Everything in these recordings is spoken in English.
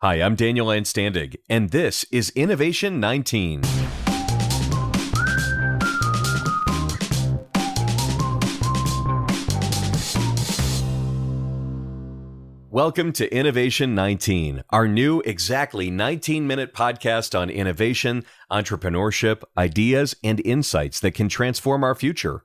Hi, I'm Daniel Landstandig, and this is Innovation 19. Welcome to Innovation 19, our new exactly 19-minute podcast on innovation, entrepreneurship, ideas, and insights that can transform our future.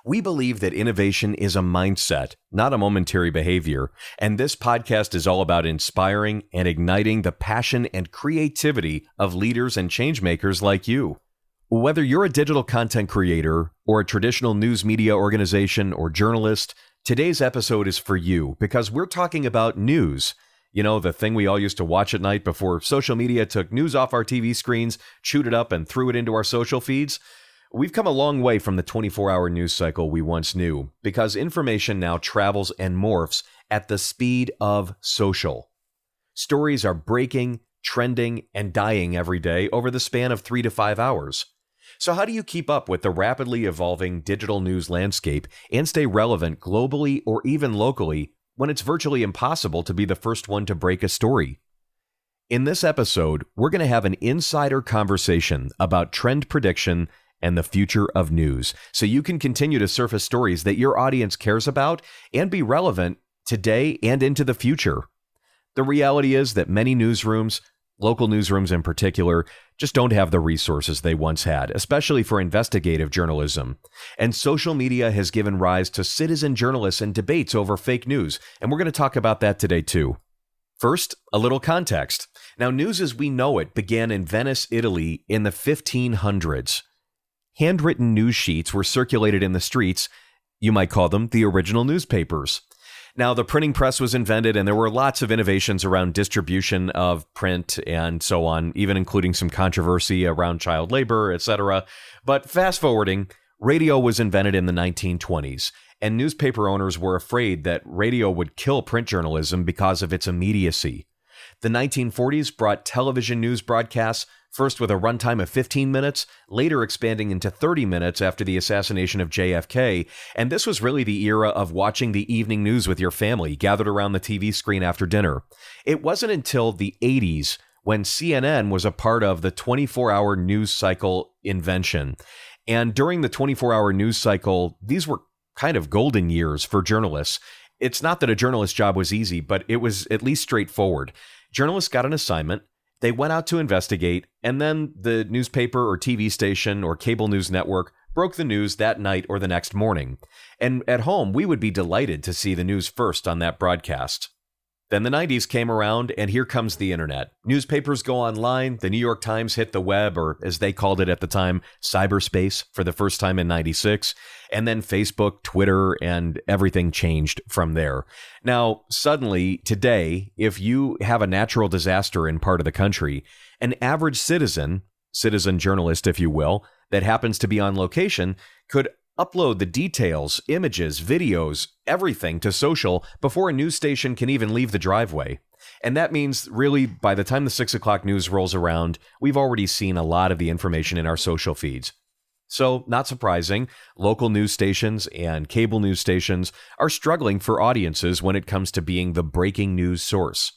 We believe that innovation is a mindset, not a momentary behavior, and this podcast is all about inspiring and igniting the passion and creativity of leaders and changemakers like you. Whether you're a digital content creator or a traditional news media organization or journalist, today's episode is for you because we're talking about news. You know, the thing we all used to watch at night before social media took news off our TV screens, chewed it up, and threw it into our social feeds. We've come a long way from the 24-hour news cycle we once knew because information now travels and morphs at the speed of social. Stories are breaking, trending, and dying every day over the span of 3 to 5 hours. So how do you keep up with the rapidly evolving digital news landscape and stay relevant globally or even locally when it's virtually impossible to be the first one to break a story? In this episode, we're going to have an insider conversation about trend prediction and the future of news, so you can continue to surface stories that your audience cares about and be relevant today and into the future. The reality is that many newsrooms, local newsrooms in particular, just don't have the resources they once had, especially for investigative journalism. And social media has given rise to citizen journalists and debates over fake news, and we're going to talk about that today too. First, a little context. Now, news as we know it began in Venice, Italy in the 1500s. Handwritten news sheets were circulated in the streets. You might call them the original newspapers. Now, the printing press was invented, and there were lots of innovations around distribution of print and so on, even including some controversy around child labor, etc. But fast forwarding, radio was invented in the 1920s, and newspaper owners were afraid that radio would kill print journalism because of its immediacy. The 1940s brought television news broadcasts, first with a runtime of 15 minutes, later expanding into 30 minutes after the assassination of JFK, and this was really the era of watching the evening news with your family, gathered around the TV screen after dinner. It wasn't until the 80s when CNN was a part of the 24-hour news cycle invention. And during the 24-hour news cycle, these were kind of golden years for journalists. It's not that a journalist's job was easy, but it was at least straightforward. Journalists got an assignment, they went out to investigate, and then the newspaper or TV station or cable news network broke the news that night or the next morning. And at home, we would be delighted to see the news first on that broadcast. Then the 90s came around, and here comes the internet. Newspapers go online, the New York Times hit the web, or as they called it at the time, cyberspace, for the first time in 96, and then Facebook, Twitter, and everything changed from there. Now, suddenly, today, if you have a natural disaster in part of the country, an average citizen journalist, if you will, that happens to be on location, could upload the details, images, videos, everything to social before a news station can even leave the driveway. And that means, really, by the time the 6 o'clock news rolls around, we've already seen a lot of the information in our social feeds. So, not surprising, local news stations and cable news stations are struggling for audiences when it comes to being the breaking news source.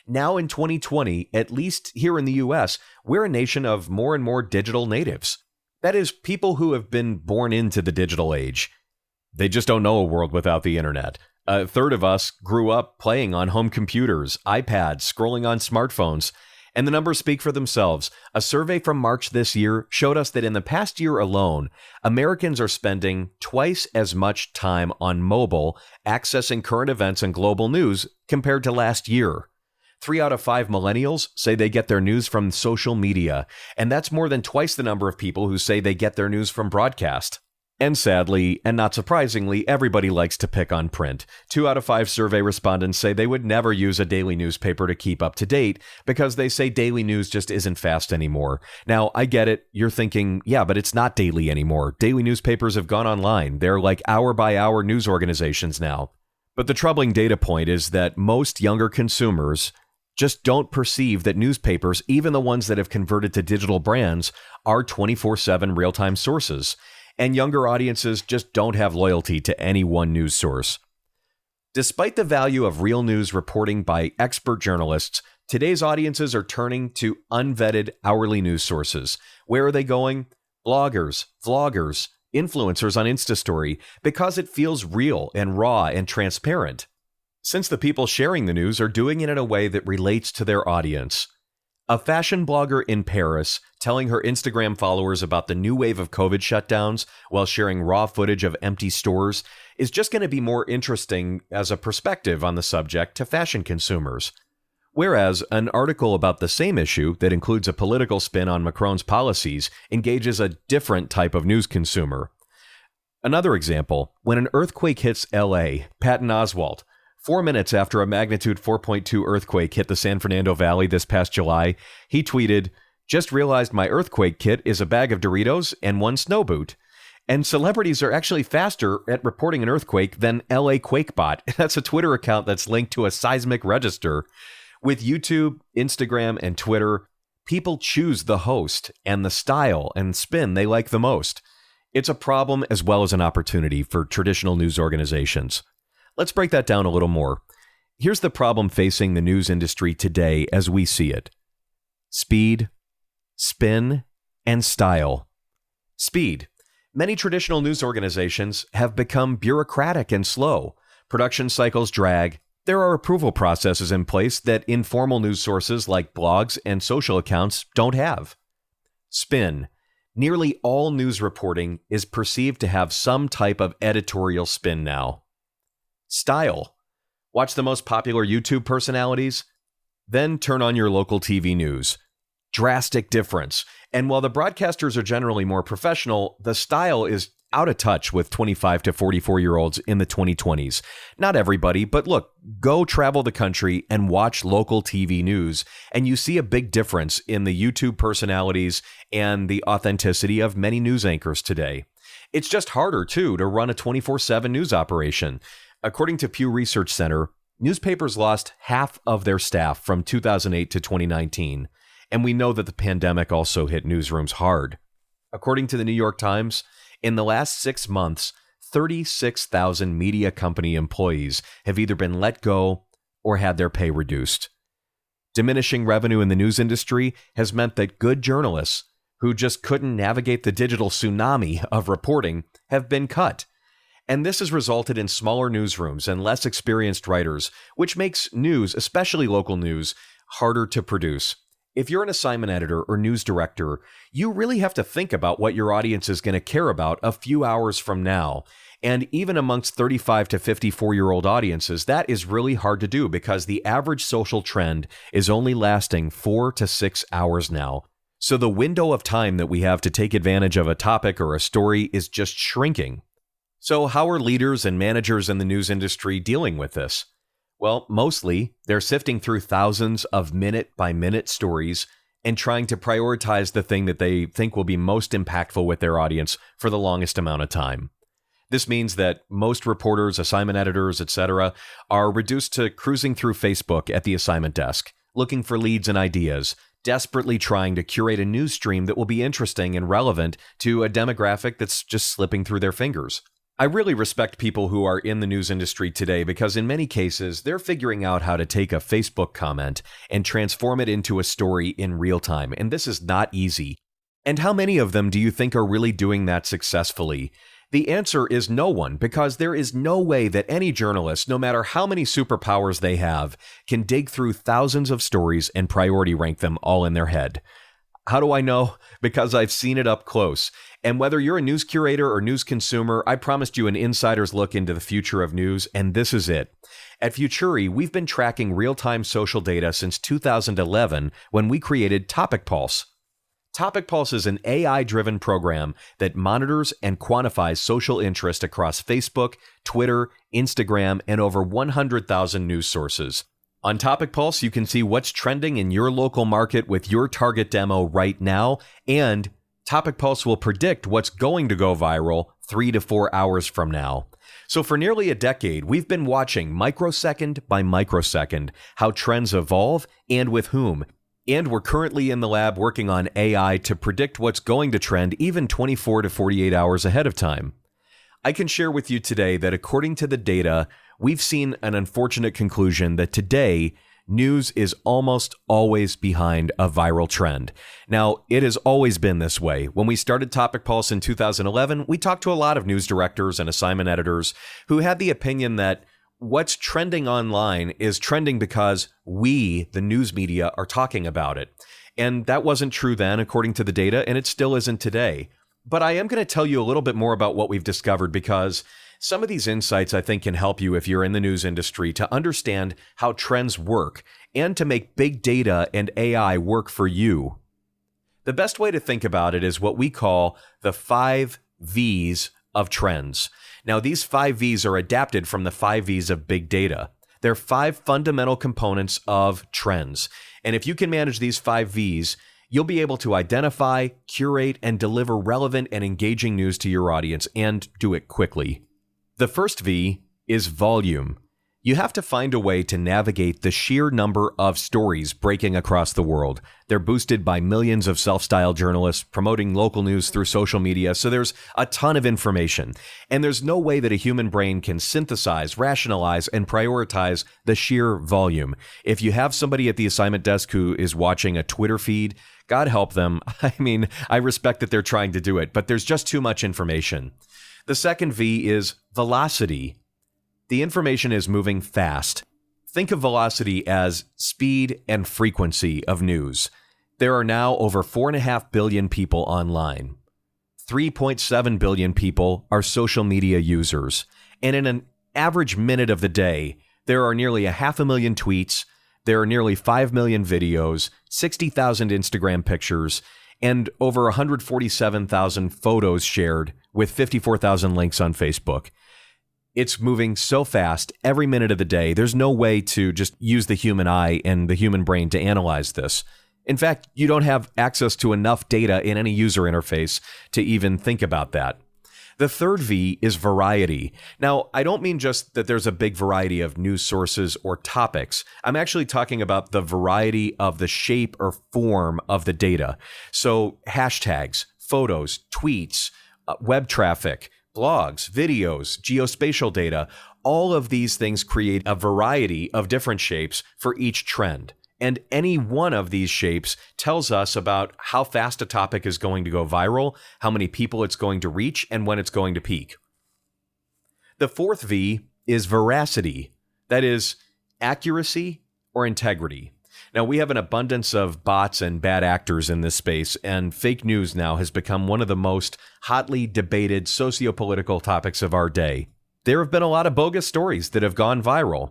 Now in 2020, at least here in the US, we're a nation of more and more digital natives. That is, people who have been born into the digital age. They just don't know a world without the internet. A third of us grew up playing on home computers, iPads, scrolling on smartphones, and the numbers speak for themselves. A survey from March this year showed us that in the past year alone, Americans are spending twice as much time on mobile accessing current events and global news compared to last year. 3 out of 5 millennials say they get their news from social media, and that's more than twice the number of people who say they get their news from broadcast. And sadly, and not surprisingly, everybody likes to pick on print. 2 out of 5 survey respondents say they would never use a daily newspaper to keep up to date because they say daily news just isn't fast anymore. Now, I get it. You're thinking, yeah, but it's not daily anymore. Daily newspapers have gone online. They're like hour-by-hour news organizations now. But the troubling data point is that most younger consumers just don't perceive that newspapers, even the ones that have converted to digital brands, are 24/7 real-time sources. And younger audiences just don't have loyalty to any one news source. Despite the value of real news reporting by expert journalists, Today's audiences are turning to unvetted hourly news sources. Where are they going? Bloggers, vloggers, influencers on Instastory, because it feels real and raw and transparent. Since the people sharing the news are doing it in a way that relates to their audience. A fashion blogger in Paris telling her Instagram followers about the new wave of COVID shutdowns while sharing raw footage of empty stores is just going to be more interesting as a perspective on the subject to fashion consumers. Whereas an article about the same issue that includes a political spin on Macron's policies engages a different type of news consumer. Another example, when an earthquake hits LA, Patton Oswalt, 4 minutes after a magnitude 4.2 earthquake hit the San Fernando Valley this past July, he tweeted, "Just realized my earthquake kit is a bag of Doritos and one snow boot." And celebrities are actually faster at reporting an earthquake than LA QuakeBot. That's a Twitter account that's linked to a seismic register. With YouTube, Instagram, and Twitter, people choose the host and the style and spin they like the most. It's a problem as well as an opportunity for traditional news organizations. Let's break that down a little more. Here's the problem facing the news industry today as we see it. Speed, spin, and style. Speed. Many traditional news organizations have become bureaucratic and slow. Production cycles drag. There are approval processes in place that informal news sources like blogs and social accounts don't have. Spin. Nearly all news reporting is perceived to have some type of editorial spin now. Style. Watch the most popular YouTube personalities, then turn on your local TV news. Drastic difference. And while the broadcasters are generally more professional, the style is out of touch with 25 to 44-year-olds in the 2020s. Not everybody, but look, go travel the country and watch local TV news, and you see a big difference in the YouTube personalities and the authenticity of many news anchors today. It's just harder, too, to run a 24/7 news operation. According to Pew Research Center, newspapers lost half of their staff from 2008 to 2019, and we know that the pandemic also hit newsrooms hard. According to the New York Times, in the last 6 months, 36,000 media company employees have either been let go or had their pay reduced. Diminishing revenue in the news industry has meant that good journalists who just couldn't navigate the digital tsunami of reporting have been cut. And this has resulted in smaller newsrooms and less experienced writers, which makes news, especially local news, harder to produce. If you're an assignment editor or news director, you really have to think about what your audience is going to care about a few hours from now. And even amongst 35 to 54-year-old audiences, that is really hard to do because the average social trend is only lasting 4 to 6 hours now. So the window of time that we have to take advantage of a topic or a story is just shrinking. So how are leaders and managers in the news industry dealing with this? Well, mostly, they're sifting through thousands of minute-by-minute stories and trying to prioritize the thing that they think will be most impactful with their audience for the longest amount of time. This means that most reporters, assignment editors, etc., are reduced to cruising through Facebook at the assignment desk, looking for leads and ideas, desperately trying to curate a news stream that will be interesting and relevant to a demographic that's just slipping through their fingers. I really respect people who are in the news industry today because in many cases, they're figuring out how to take a Facebook comment and transform it into a story in real time. And this is not easy. And how many of them do you think are really doing that successfully? The answer is no one, because there is no way that any journalist, no matter how many superpowers they have, can dig through thousands of stories and priority rank them all in their head. How do I know? Because I've seen it up close. And whether you're a news curator or news consumer, I promised you an insider's look into the future of news, and this is it. At Futuri, we've been tracking real-time social data since 2011 when we created Topic Pulse. Topic Pulse is an AI-driven program that monitors and quantifies social interest across Facebook, Twitter, Instagram, and over 100,000 news sources. On Topic Pulse, you can see what's trending in your local market with your target demo right now, and Topic Pulse will predict what's going to go viral 3 to 4 hours from now. So for nearly a decade, we've been watching microsecond by microsecond how trends evolve and with whom. And we're currently in the lab working on AI to predict what's going to trend even 24 to 48 hours ahead of time. I can share with you today that according to the data, we've seen an unfortunate conclusion that today, news is almost always behind a viral trend. Now, it has always been this way. When we started Topic Pulse in 2011, we talked to a lot of news directors and assignment editors who had the opinion that what's trending online is trending because we, the news media, are talking about it. And that wasn't true then, according to the data, and it still isn't today. But I am going to tell you a little bit more about what we've discovered, because some of these insights I think can help you if you're in the news industry to understand how trends work and to make big data and AI work for you. The best way to think about it is what we call the 5 V's of trends. Now, these 5 V's are adapted from the 5 V's of big data. They're 5 fundamental components of trends. And if you can manage these 5 V's, you'll be able to identify, curate, and deliver relevant and engaging news to your audience, and do it quickly. The first V is volume. You have to find a way to navigate the sheer number of stories breaking across the world. They're boosted by millions of self-styled journalists promoting local news through social media, so there's a ton of information. And there's no way that a human brain can synthesize, rationalize, and prioritize the sheer volume. If you have somebody at the assignment desk who is watching a Twitter feed, God help them. I mean, I respect that they're trying to do it, but there's just too much information. The second V is velocity. The information is moving fast. Think of velocity as speed and frequency of news. There are now over 4.5 billion people online. 3.7 billion people are social media users. And in an average minute of the day, there are nearly 500,000 tweets, there are nearly 5 million videos, 60,000 Instagram pictures, and over 147,000 photos shared with 54,000 links on Facebook. It's moving so fast every minute of the day. There's no way to just use the human eye and the human brain to analyze this. In fact, you don't have access to enough data in any user interface to even think about that. The third V is variety. Now, I don't mean just that there's a big variety of news sources or topics. I'm actually talking about the variety of the shape or form of the data. So hashtags, photos, tweets, web traffic, blogs, videos, geospatial data, all of these things create a variety of different shapes for each trend. And any one of these shapes tells us about how fast a topic is going to go viral, how many people it's going to reach, and when it's going to peak. The fourth V is veracity. That is accuracy or integrity. Now, we have an abundance of bots and bad actors in this space, and fake news now has become one of the most hotly debated socio-political topics of our day. There have been a lot of bogus stories that have gone viral.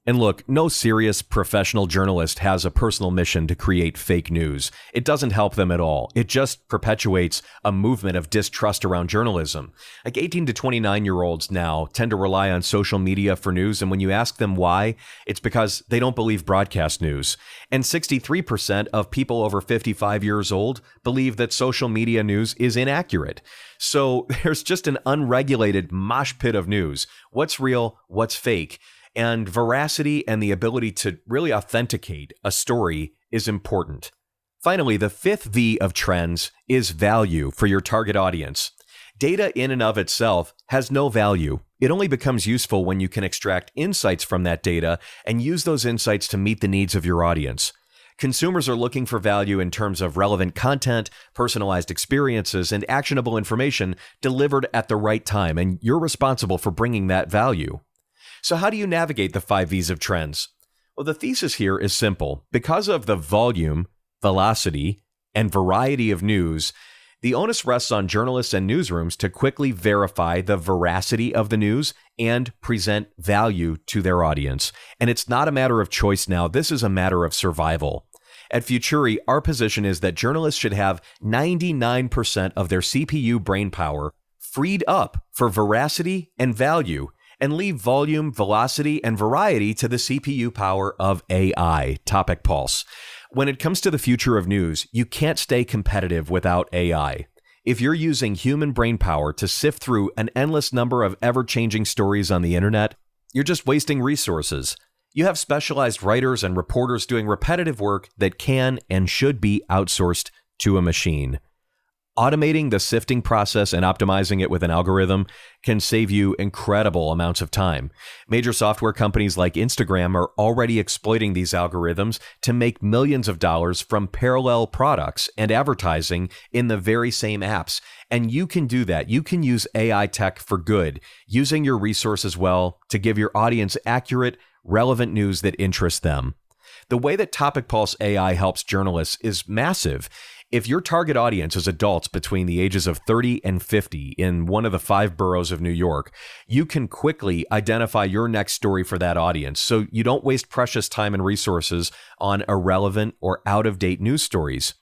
And look, no serious professional journalist has a personal mission to create fake news. It doesn't help them at all. It just perpetuates a movement of distrust around journalism. Like 18 to 29-year-olds now tend to rely on social media for news, and when you ask them why, it's because they don't believe broadcast news. And 63% of people over 55 years old believe that social media news is inaccurate. So there's just an unregulated mosh pit of news. What's real? What's fake? And veracity and the ability to really authenticate a story is important. Finally, the fifth V of trends is value for your target audience. Data in and of itself has no value. It only becomes useful when you can extract insights from that data and use those insights to meet the needs of your audience. Consumers are looking for value in terms of relevant content, personalized experiences, and actionable information delivered at the right time, and you're responsible for bringing that value. So how do you navigate the 5 V's of trends? Well, the thesis here is simple. Because of the volume, velocity, and variety of news, the onus rests on journalists and newsrooms to quickly verify the veracity of the news and present value to their audience. And it's not a matter of choice now. This is a matter of survival. At Futuri, our position is that journalists should have 99% of their CPU brainpower freed up for veracity and value, and leave volume, velocity, and variety to the CPU power of AI, Topic Pulse. When it comes to the future of news, you can't stay competitive without AI. If you're using human brain power to sift through an endless number of ever-changing stories on the internet, you're just wasting resources. You have specialized writers and reporters doing repetitive work that can and should be outsourced to a machine. Automating the sifting process and optimizing it with an algorithm can save you incredible amounts of time. Major software companies like Instagram are already exploiting these algorithms to make millions of dollars from parallel products and advertising in the very same apps. And you can do that. You can use AI tech for good, using your resources well to give your audience accurate, relevant news that interests them. The way that Topic Pulse AI helps journalists is massive. If your target audience is adults between the ages of 30 and 50 in one of the 5 boroughs of New York, you can quickly identify your next story for that audience so you don't waste precious time and resources on irrelevant or out-of-date news stories.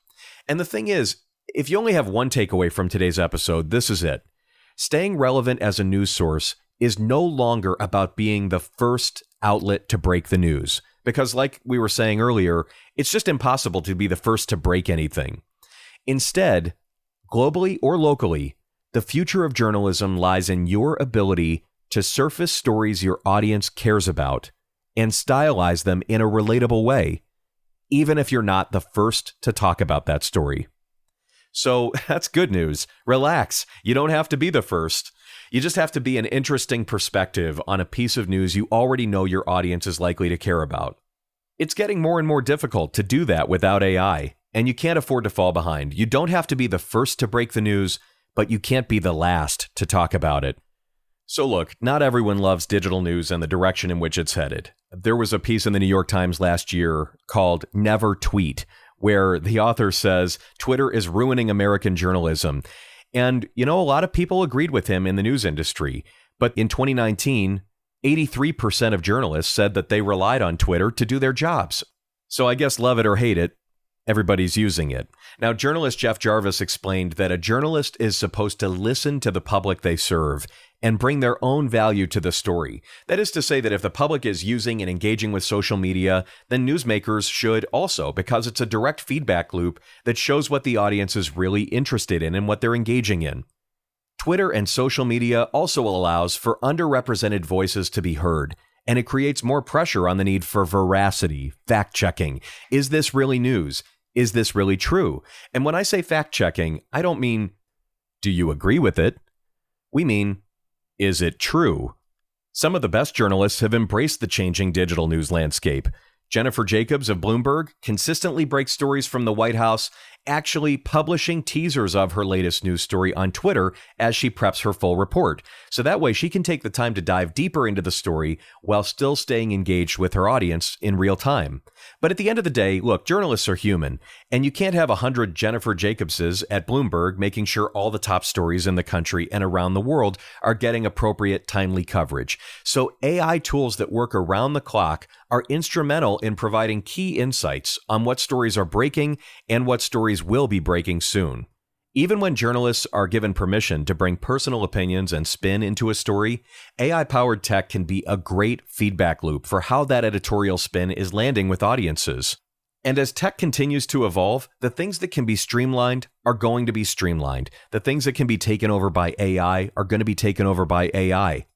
And the thing is, if you only have one takeaway from today's episode, this is it. Staying relevant as a news source is no longer about being the first outlet to break the news. Because like we were saying earlier, it's just impossible to be the first to break anything. Instead, globally or locally, the future of journalism lies in your ability to surface stories your audience cares about and stylize them in a relatable way, even if you're not the first to talk about that story. So that's good news. Relax. You don't have to be the first. You just have to be an interesting perspective on a piece of news you already know your audience is likely to care about. It's getting more and more difficult to do that without AI. And you can't afford to fall behind. You don't have to be the first to break the news, but you can't be the last to talk about it. So look, not everyone loves digital news and the direction in which it's headed. There was a piece in the New York Times last year called Never Tweet, where the author says Twitter is ruining American journalism. And, a lot of people agreed with him in the news industry. But in 2019, 83% of journalists said that they relied on Twitter to do their jobs. So I guess love it or hate it, everybody's using it. Now, journalist Jeff Jarvis explained that a journalist is supposed to listen to the public they serve and bring their own value to the story. That is to say that if the public is using and engaging with social media, then newsmakers should also, because it's a direct feedback loop that shows what the audience is really interested in and what they're engaging in. Twitter and social media also allows for underrepresented voices to be heard, and it creates more pressure on the need for veracity, fact-checking. Is this really news? Is this really true? And when I say fact-checking, I don't mean, do you agree with it? We mean, is it true? Some of the best journalists have embraced the changing digital news landscape. Jennifer Jacobs of Bloomberg consistently breaks stories from the White House, actually publishing teasers of her latest news story on Twitter as she preps her full report. So that way she can take the time to dive deeper into the story while still staying engaged with her audience in real time. But at the end of the day, look, journalists are human, and you can't have 100 Jennifer Jacobses at Bloomberg making sure all the top stories in the country and around the world are getting appropriate, timely coverage. So AI tools that work around the clock are instrumental in providing key insights on what stories are breaking and what stories will be breaking soon. Even when journalists are given permission to bring personal opinions and spin into a story, AI-powered tech can be a great feedback loop for how that editorial spin is landing with audiences. And as tech continues to evolve, the things that can be streamlined are going to be streamlined. The things that can be taken over by AI are going to be taken over by AI.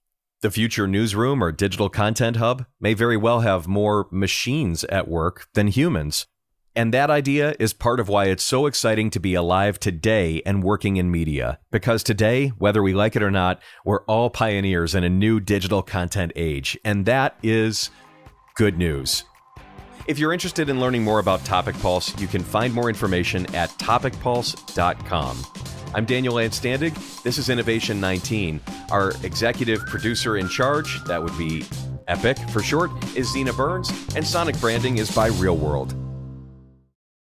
The future newsroom or digital content hub may very well have more machines at work than humans. And that idea is part of why it's so exciting to be alive today and working in media. Because today, whether we like it or not, we're all pioneers in a new digital content age. And that is good news. If you're interested in learning more about Topic Pulse, you can find more information at topicpulse.com. I'm Daniel Landstandig. This is Innovation 19. Our executive producer in charge, that would be EPIC for short, is Zena Burns, and sonic branding is by Real World.